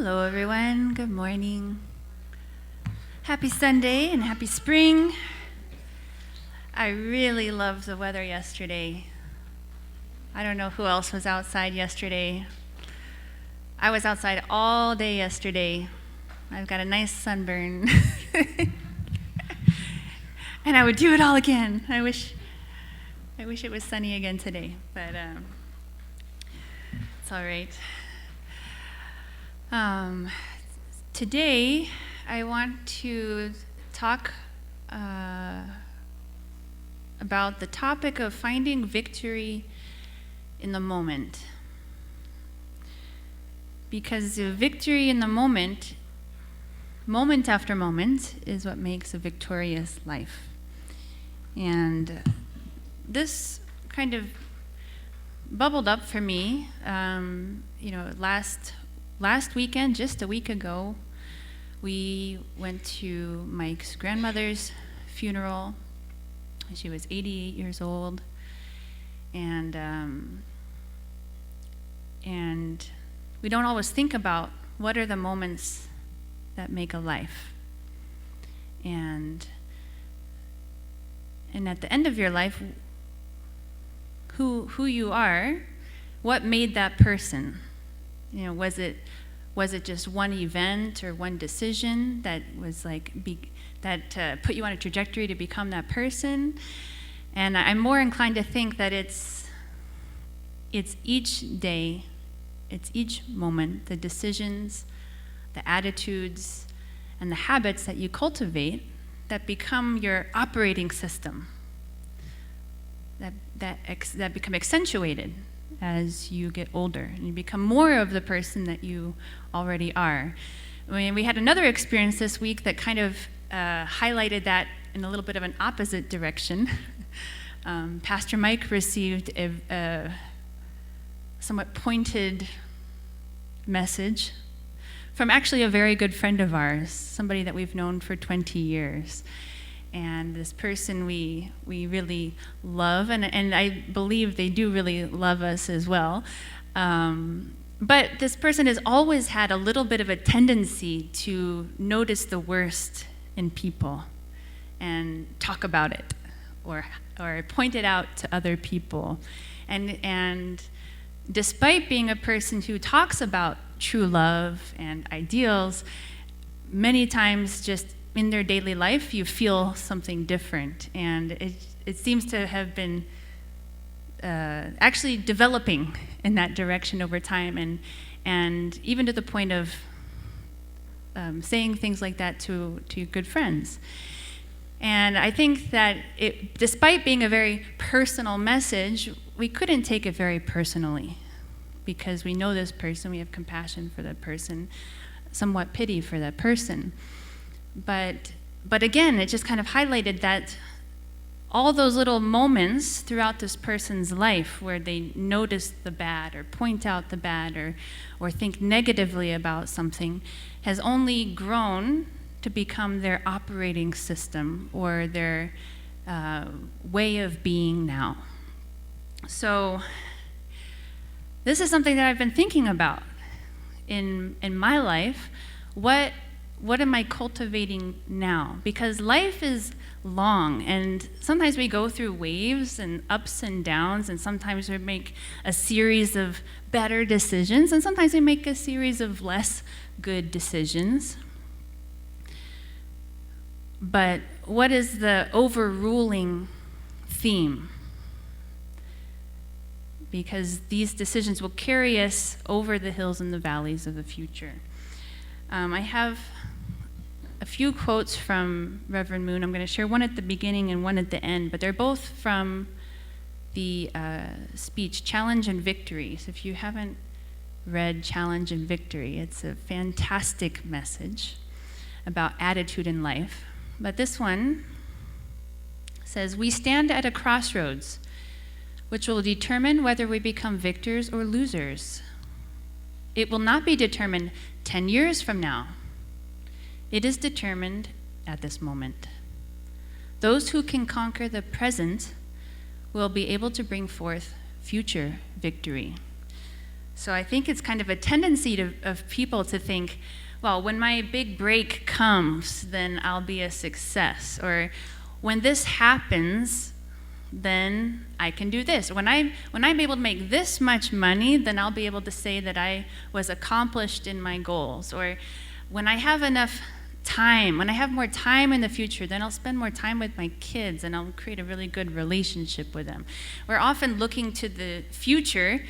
Hello, everyone. Good morning. Happy Sunday and happy spring. I really loved the weather yesterday. I don't know who else was outside yesterday. I was outside all day yesterday. I've got a nice sunburn. And I would do it all again. I wish it was sunny again today, but it's all right. Today, I want to talk about the topic of finding victory in the moment. Because the victory in the moment after moment, is what makes a victorious life. And this kind of bubbled up for me, last weekend, just a week ago, we went to Mike's grandmother's funeral. She was 88 years old, and we don't always think about what are the moments that make a life. And at the end of your life, who you are, what made that person? Was it just one event or one decision that was put you on a trajectory to become that person? And I'm more inclined to think that it's each day, it's each moment, the decisions, the attitudes, and the habits that you cultivate that become your operating system, that become accentuated as you get older and you become more of the person that you already are. We had another experience this week that kind of highlighted that in a little bit of an opposite direction. Pastor Mike received a somewhat pointed message from actually a very good friend of ours, somebody that we've known for 20 years. And this person we really love, and I believe they do really love us as well. But this person has always had a little bit of a tendency to notice the worst in people and talk about it or point it out to other people. And despite being a person who talks about true love and ideals, many times just in their daily life, you feel something different. And it seems to have been actually developing in that direction over time, and even to the point of saying things like that to good friends. And I think that despite being a very personal message, we couldn't take it very personally because we know this person, we have compassion for that person, somewhat pity for that person. But again, it just kind of highlighted that all those little moments throughout this person's life where they notice the bad or point out the bad or think negatively about something has only grown to become their operating system or their way of being now. So this is something that I've been thinking about in my life. What am I cultivating now? Because life is long, and sometimes we go through waves and ups and downs, and sometimes we make a series of better decisions, and sometimes we make a series of less good decisions. But what is the overruling theme? Because these decisions will carry us over the hills and the valleys of the future. I have a few quotes from Reverend Moon. I'm going to share one at the beginning and one at the end, but they're both from the speech, Challenge and Victory. So if you haven't read Challenge and Victory, it's a fantastic message about attitude in life. But this one says, "We stand at a crossroads, which will determine whether we become victors or losers. It will not be determined 10 years from now. It is determined at this moment. Those who can conquer the present will be able to bring forth future victory. So I think it's kind of a tendency of people to think, well, when my big break comes, then I'll be a success. Or when this happens, then I can do this. When I'm able to make this much money, then I'll be able to say that I was accomplished in my goals. Or when I have enough time, when I have more time in the future, then I'll spend more time with my kids and I'll create a really good relationship with them. We're often looking to the future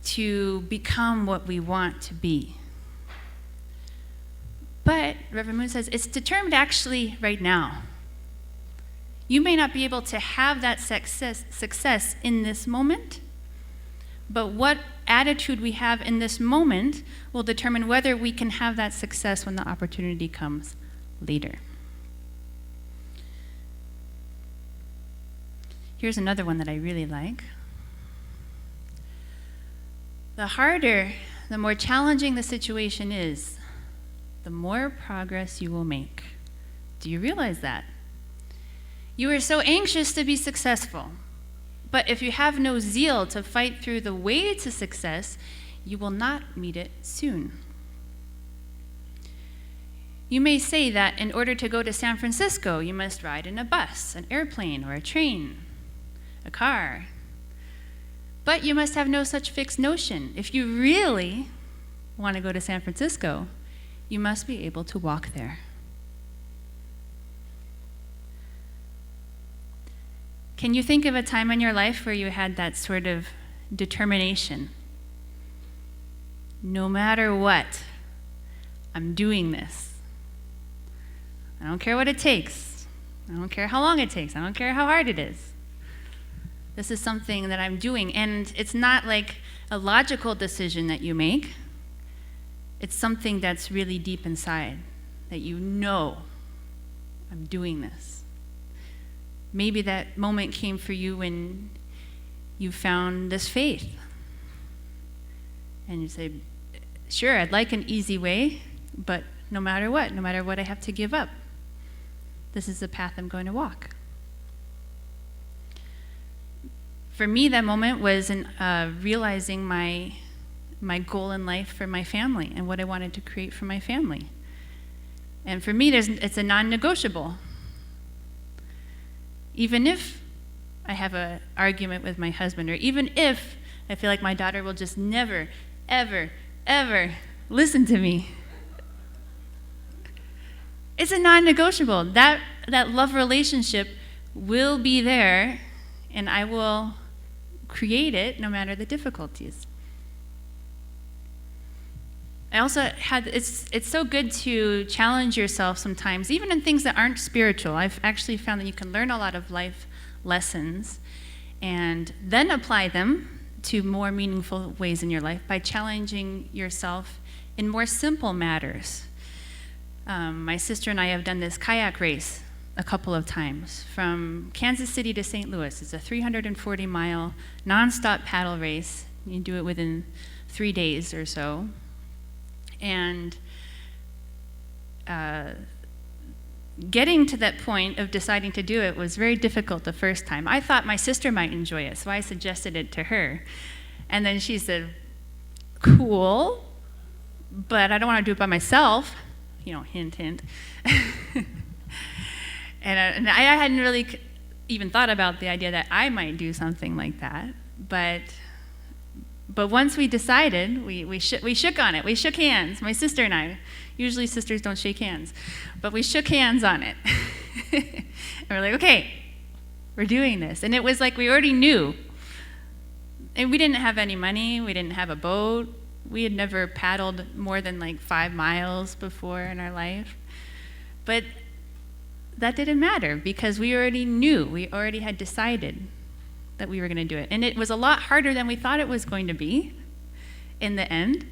to become what we want to be. But Reverend Moon says it's determined actually right now. You may not be able to have that success in this moment, but what attitude we have in this moment will determine whether we can have that success when the opportunity comes later. Here's another one that I really like. The harder, the more challenging the situation is, the more progress you will make. Do you realize that? You are so anxious to be successful, but if you have no zeal to fight through the way to success, you will not meet it soon. You may say that in order to go to San Francisco, you must ride in a bus, an airplane, or a train, a car. But you must have no such fixed notion. If you really want to go to San Francisco, you must be able to walk there. Can you think of a time in your life where you had that sort of determination? No matter what, I'm doing this. I don't care what it takes. I don't care how long it takes. I don't care how hard it is. This is something that I'm doing. And it's not like a logical decision that you make. It's something that's really deep inside, that you know, I'm doing this. Maybe that moment came for you when you found this faith. And you say, sure, I'd like an easy way, but no matter what I have to give up, this is the path I'm going to walk. For me, that moment was in realizing my goal in life for my family and what I wanted to create for my family. And for me, it's a non-negotiable. Even if I have an argument with my husband, or even if I feel like my daughter will just never, ever, ever listen to me, it's a non-negotiable. That love relationship will be there, and I will create it no matter the difficulties. I also it's so good to challenge yourself sometimes, even in things that aren't spiritual. I've actually found that you can learn a lot of life lessons and then apply them to more meaningful ways in your life by challenging yourself in more simple matters. My sister and I have done this kayak race a couple of times from Kansas City to St. Louis. It's a 340-mile nonstop paddle race. You do it within 3 days or so. And getting to that point of deciding to do it was very difficult the first time. I thought my sister might enjoy it, so I suggested it to her. And then she said, cool, but I don't want to do it by myself. You know, hint, hint. And I hadn't really even thought about the idea that I might do something like that. But once we decided, we shook on it. We shook hands, my sister and I. Usually sisters don't shake hands. But we shook hands on it. And we're like, okay, we're doing this. And it was like we already knew. And we didn't have any money. We didn't have a boat. We had never paddled more than like 5 miles before in our life. But that didn't matter because we already knew. We already had decided that we were going to do it. And it was a lot harder than we thought it was going to be in the end.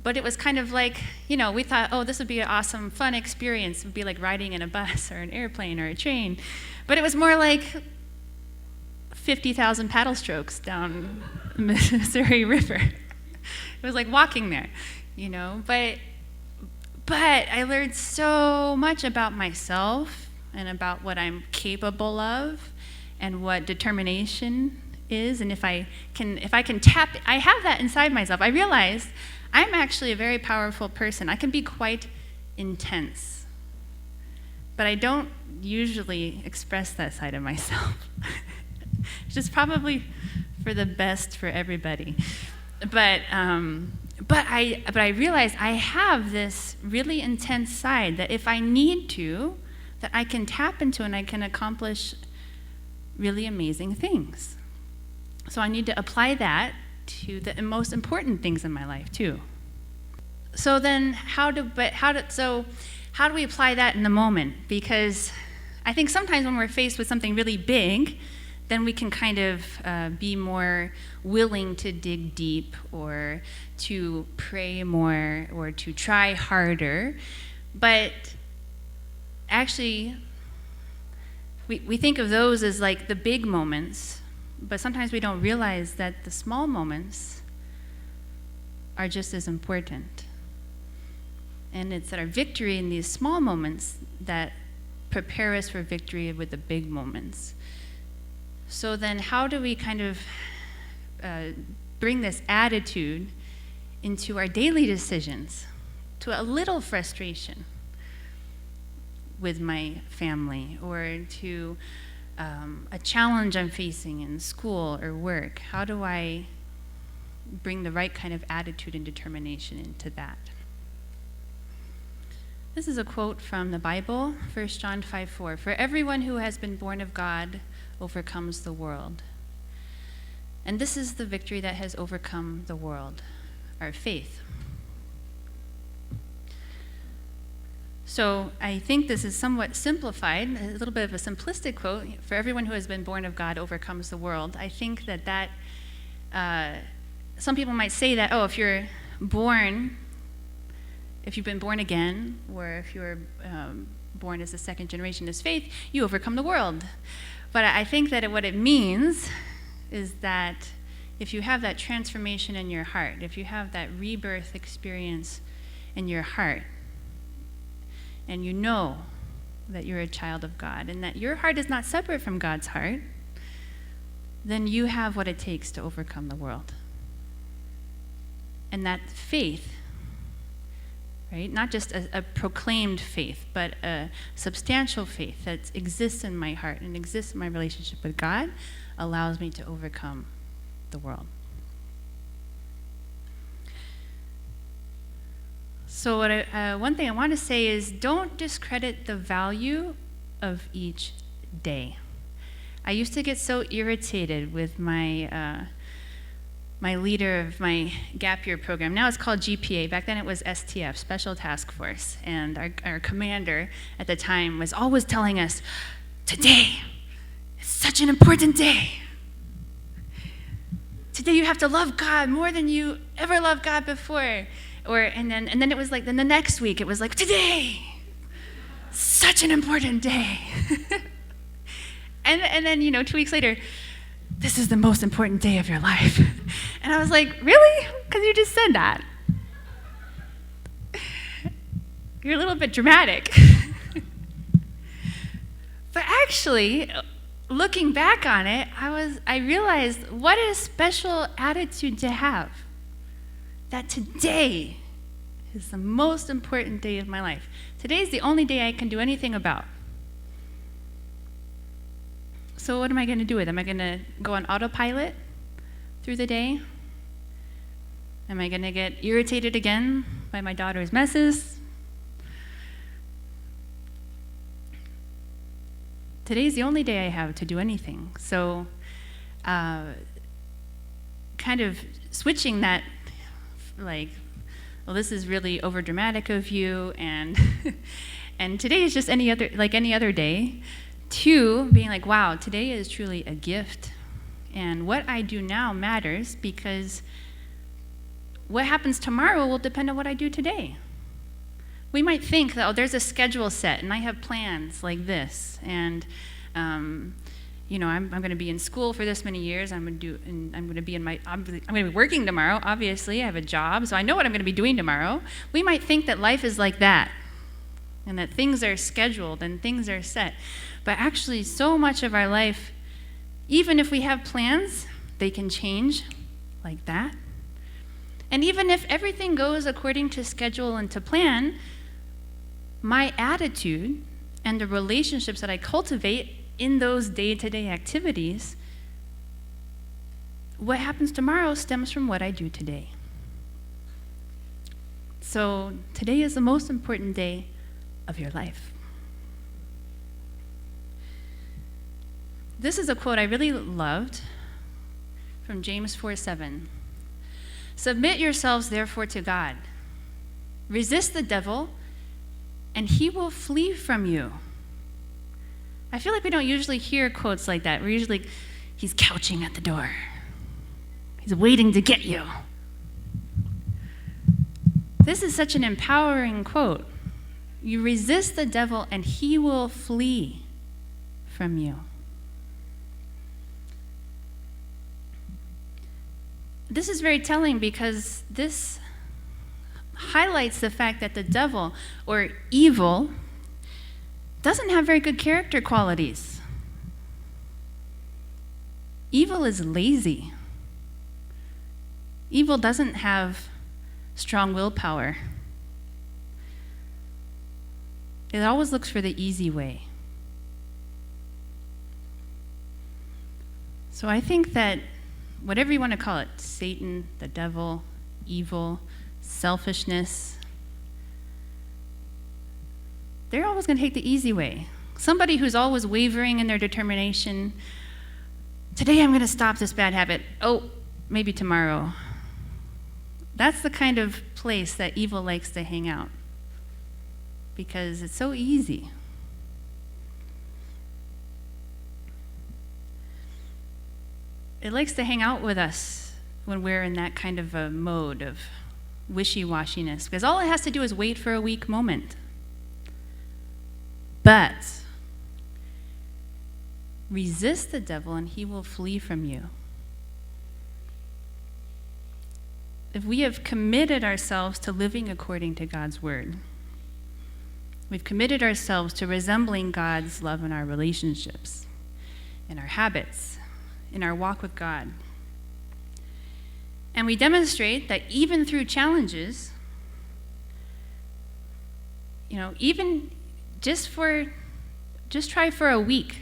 But it was kind of like, you know, we thought, oh, this would be an awesome, fun experience. It would be like riding in a bus or an airplane or a train. But it was more like 50,000 paddle strokes down the Missouri River. It was like walking there, you know. But I learned so much about myself and about what I'm capable of and what determination is, and if I can tap, I have that inside myself. I realize I'm actually a very powerful person. I can be quite intense, but I don't usually express that side of myself. Which is probably for the best for everybody. But I realize I have this really intense side that if I need to, that I can tap into and I can accomplish really amazing things. So I need to apply that to the most important things in my life too. So then how do we apply that in the moment? Because I think sometimes when we're faced with something really big, then we can kind of be more willing to dig deep or to pray more or to try harder. But actually, we think of those as like the big moments, but sometimes we don't realize that the small moments are just as important. And it's our victory in these small moments that prepare us for victory with the big moments. So then how do we kind of bring this attitude into our daily decisions, to a little frustration with my family, or to a challenge I'm facing in school or work? How do I bring the right kind of attitude and determination into that? This is a quote from the Bible, 1 John 5:4. For everyone who has been born of God overcomes the world. And this is the victory that has overcome the world, our faith. So I think this is somewhat simplified, a little bit of a simplistic quote. For everyone who has been born of God overcomes the world. I think that some people might say that, if you've been born again, or if you're born as a second generation as faith, you overcome the world. But I think that what it means is that if you have that transformation in your heart, if you have that rebirth experience in your heart, and you know that you're a child of God, and that your heart is not separate from God's heart, then you have what it takes to overcome the world. And that faith, right? Not just a proclaimed faith, but a substantial faith that exists in my heart and exists in my relationship with God, allows me to overcome the world. So one thing I want to say is, don't discredit the value of each day. I used to get so irritated with my leader of my gap year program. Now it's called GPA. Back then it was STF, Special Task Force. And our commander at the time was always telling us, today is such an important day. Today you have to love God more than you ever loved God before. And then it was like, then the next week it was like, today, such an important day. and then 2 weeks later, this is the most important day of your life. And I was like, really? Because you just said that. You're a little bit dramatic. But actually, looking back on it, I realized what a special attitude to have. That today is the most important day of my life. Today is the only day I can do anything about. So what am I going to do with it? Am I going to go on autopilot through the day? Am I going to get irritated again by my daughter's messes? Today's the only day I have to do anything. So kind of switching that, like, well, this is really overdramatic of you, and and today is just any other day, to being like, wow, today is truly a gift. And what I do now matters, because what happens tomorrow will depend on what I do today. We might think that, there's a schedule set, and I have plans like this, and I'm going to be in school for this many years. I'm going to be working tomorrow. Obviously, I have a job, so I know what I'm going to be doing tomorrow. We might think that life is like that, and that things are scheduled and things are set. But actually, so much of our life, even if we have plans, they can change like that. And even if everything goes according to schedule and to plan, my attitude and the relationships that I cultivate in those day-to-day activities, what happens tomorrow stems from what I do today. So today is the most important day of your life. This is a quote I really loved from James 4:7. Submit yourselves therefore to God. Resist the devil, and he will flee from you. I feel like we don't usually hear quotes like that. We're usually, he's couching at the door. He's waiting to get you. This is such an empowering quote. You resist the devil, and he will flee from you. This is very telling because this highlights the fact that the devil, or evil, doesn't have very good character qualities. Evil is lazy. Evil doesn't have strong willpower. It always looks for the easy way. So I think that whatever you want to call it, Satan, the devil, evil, selfishness, they're always going to take the easy way. Somebody who's always wavering in their determination, today I'm going to stop this bad habit. Oh, maybe tomorrow. That's the kind of place that evil likes to hang out because it's so easy. It likes to hang out with us when we're in that kind of a mode of wishy-washiness, because all it has to do is wait for a weak moment. But resist the devil and he will flee from you. If we have committed ourselves to living according to God's word, we've committed ourselves to resembling God's love in our relationships, in our habits, in our walk with God. And we demonstrate that even through challenges, even just try for a week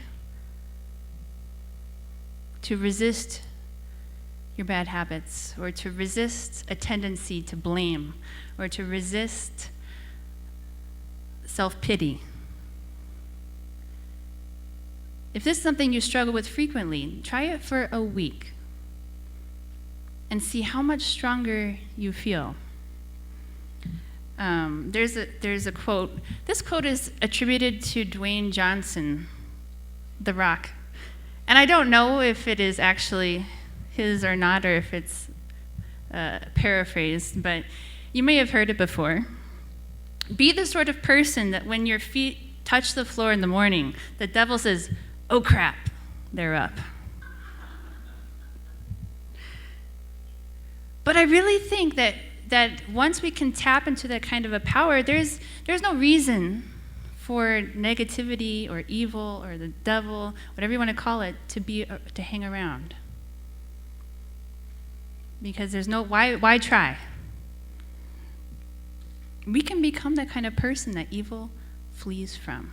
to resist your bad habits, or to resist a tendency to blame, or to resist self-pity. If this is something you struggle with frequently, try it for a week and see how much stronger you feel. There's a quote. This quote is attributed to Dwayne Johnson, The Rock. And I don't know if it is actually his or not, or if it's paraphrased, but you may have heard it before. Be the sort of person that when your feet touch the floor in the morning, the devil says, "Oh crap, they're up." But I really think that once we can tap into that kind of a power, there's no reason for negativity or evil or the devil, whatever you want to call it, to hang around. Because there's no why try? We can become that kind of person that evil flees from.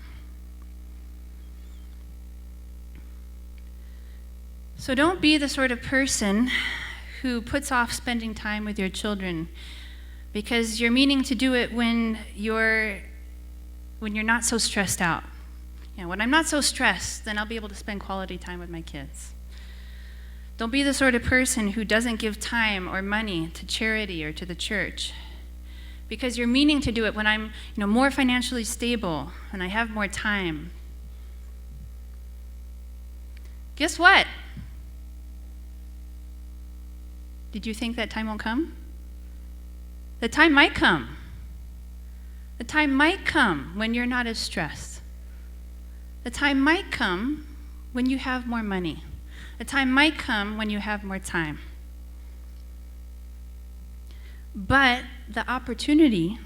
So don't be the sort of person who puts off spending time with your children because you're meaning to do it when you're not so stressed out. When I'm not so stressed, then I'll be able to spend quality time with my kids. Don't be the sort of person who doesn't give time or money to charity or to the church because you're meaning to do it when I'm more financially stable and I have more time. Guess what? Did you think that time won't come? The time might come. The time might come when you're not as stressed. The time might come when you have more money. The time might come when you have more time. But the opportunity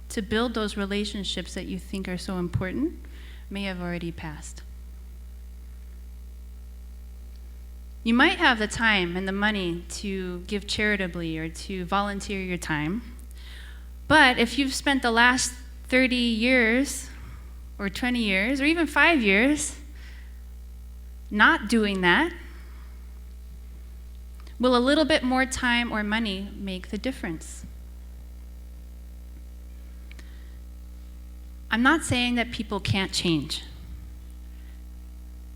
to build those relationships that you think are so important may have already passed. You might have the time and the money to give charitably or to volunteer your time, but if you've spent the last 30 years or 20 years or even 5 years not doing that, will a little bit more time or money make the difference? I'm not saying that people can't change.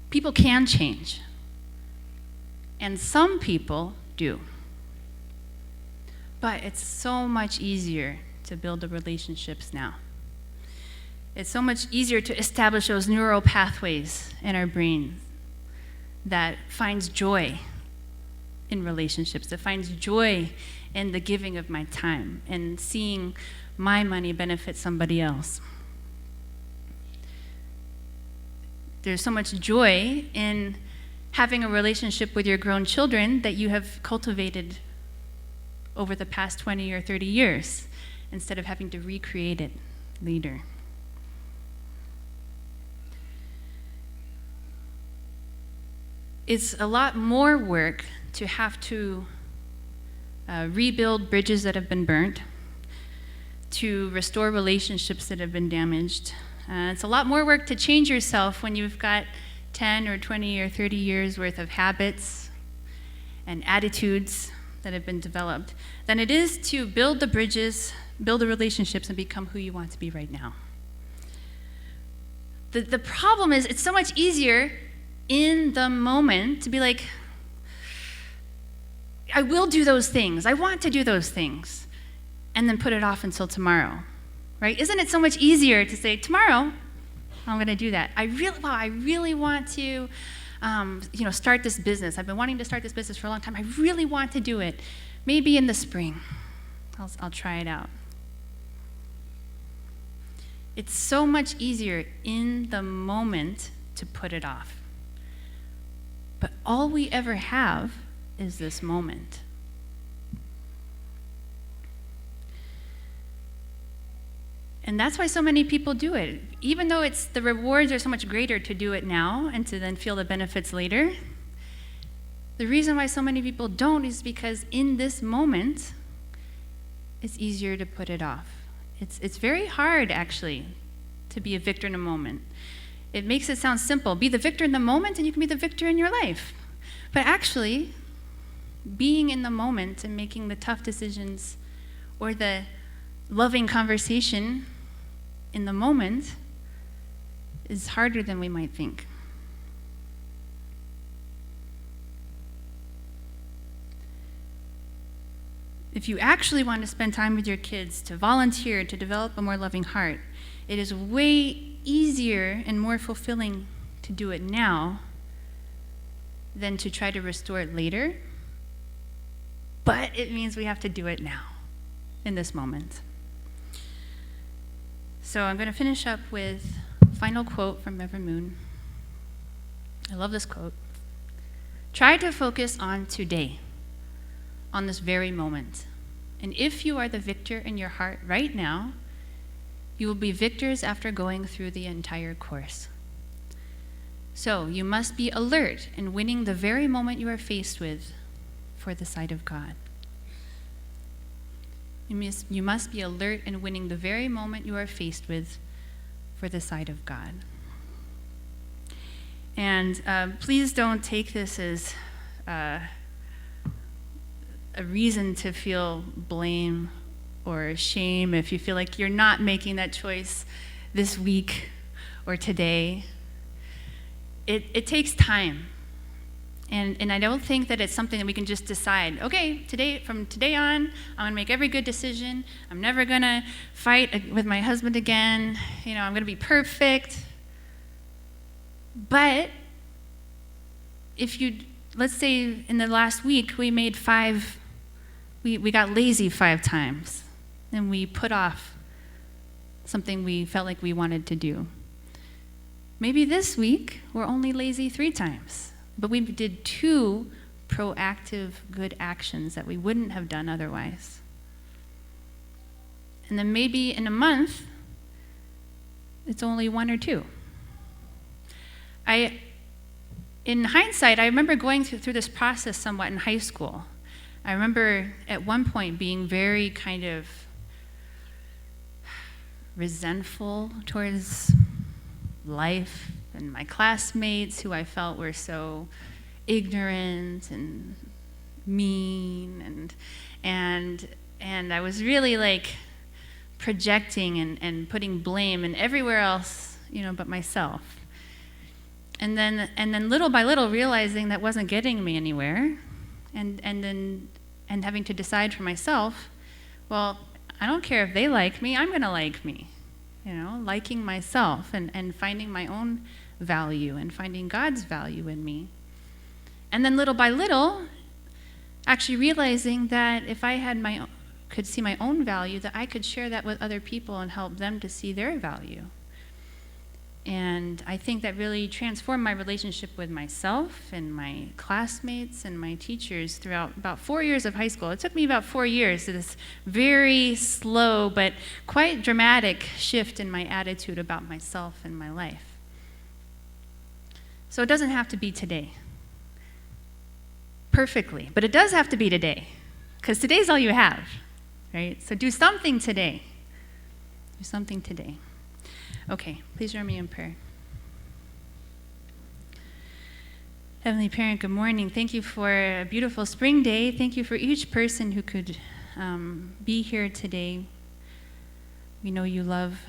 People can change. And some people do. But it's so much easier to build the relationships now. It's so much easier to establish those neural pathways in our brains that finds joy in relationships, that finds joy in the giving of my time and seeing my money benefit somebody else. There's so much joy in having a relationship with your grown children that you have cultivated over the past 20 or 30 years instead of having to recreate it later. It's a lot more work to have to rebuild bridges that have been burnt, to restore relationships that have been damaged. It's a lot more work to change yourself when you've got 10 or 20 or 30 years worth of habits and attitudes that have been developed than it is to build the bridges, build the relationships, and become who you want to be right now. The problem is it's so much easier in the moment to be like, I will do those things. I want to do those things. And then put it off until tomorrow, right? Isn't it so much easier to say, tomorrow, I'm going to do that. I really want to, start this business. I've been wanting to start this business for a long time. I really want to do it. Maybe in the spring, I'll try it out. It's so much easier in the moment to put it off. But all we ever have is this moment. And that's why so many people do it. Even though the rewards are so much greater to do it now and to then feel the benefits later, the reason why so many people don't is because in this moment, it's easier to put it off. It's very hard, actually, to be a victor in a moment. It makes it sound simple. Be the victor in the moment and you can be the victor in your life. But actually, being in the moment and making the tough decisions or the loving conversation in the moment is harder than we might think. If you actually want to spend time with your kids, to volunteer, to develop a more loving heart, it is way easier and more fulfilling to do it now than to try to restore it later. But it means we have to do it now, in this moment. So I'm going to finish up with a final quote from Reverend Moon. I love this quote. Try to focus on today, on this very moment. And if you are the victor in your heart right now, you will be victors after going through the entire course. So you must be alert in winning the very moment you are faced with for the sight of God. You must be alert in winning the very moment you are faced with for the sight of God. And please don't take this as a reason to feel blame or shame if you feel like you're not making that choice this week or today. It takes time. And I don't think that it's something that we can just decide, okay, from today on, I'm going to make every good decision. I'm never going to fight with my husband again. I'm going to be perfect. But let's say in the last week, we got lazy 5 times, and we put off something we felt like we wanted to do. Maybe this week, we're only lazy 3 times. But we did 2 proactive good actions that we wouldn't have done otherwise. And then maybe in a month, it's only 1 or 2. I in hindsight, I remember going through this process somewhat in high school. I remember at one point being very kind of resentful towards life and my classmates who I felt were so ignorant and mean, and I was really like projecting and putting blame and everywhere else, but myself. And then little by little realizing that wasn't getting me anywhere, and having to decide for myself, well, I don't care if they like me, I'm going to like me. Liking myself and finding my own value and finding God's value in me. And then little by little, actually realizing that if I could see my own value, that I could share that with other people and help them to see their value. And I think that really transformed my relationship with myself and my classmates and my teachers throughout about 4 years of high school. It took me about 4 years to this very slow but quite dramatic shift in my attitude about myself and my life. So it doesn't have to be today. Perfectly. But it does have to be today. Because today's all you have. Right? So do something today. Do something today. Okay, please join me in prayer. Heavenly Parent, good morning. Thank you for a beautiful spring day. Thank you for each person who could be here today. We know you love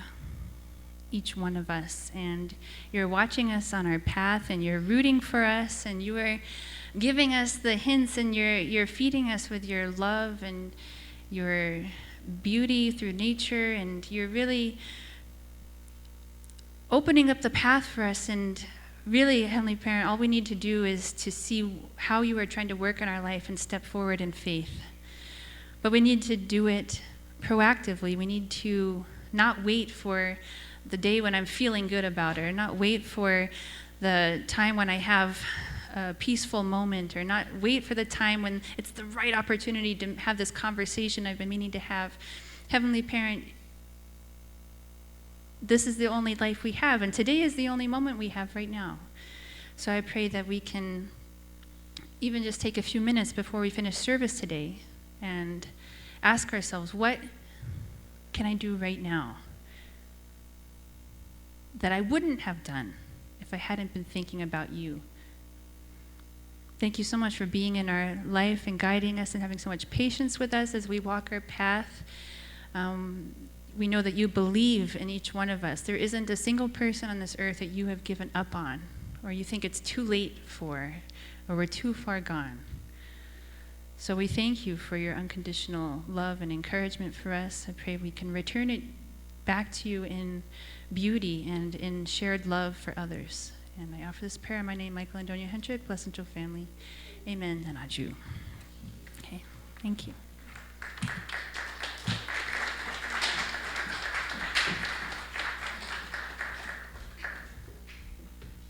each one of us, and you're watching us on our path, and you're rooting for us, and you are giving us the hints, and you're feeding us with your love and your beauty through nature, and you're really opening up the path for us. And really, Heavenly Parent, all we need to do is to see how you are trying to work in our life and step forward in faith. But we need to do it proactively. We need to not wait for the day when I'm feeling good about it, or not wait for the time when I have a peaceful moment, or not wait for the time when it's the right opportunity to have this conversation I've been meaning to have. Heavenly Parent, this is the only life we have, and today is the only moment we have right now. So I pray that we can even just take a few minutes before we finish service today and ask ourselves, what can I do right now that I wouldn't have done if I hadn't been thinking about you? Thank you so much for being in our life and guiding us and having so much patience with us as we walk our path. We know that you believe in each one of us. There isn't a single person on this earth that you have given up on, or you think it's too late for, or we're too far gone. So we thank you for your unconditional love and encouragement for us. I pray we can return it back to you in beauty and in shared love for others. And I offer this prayer in my name, Michael and Adonia Hendrick, Blessed Angel family. Amen. And adieu. Okay, thank you.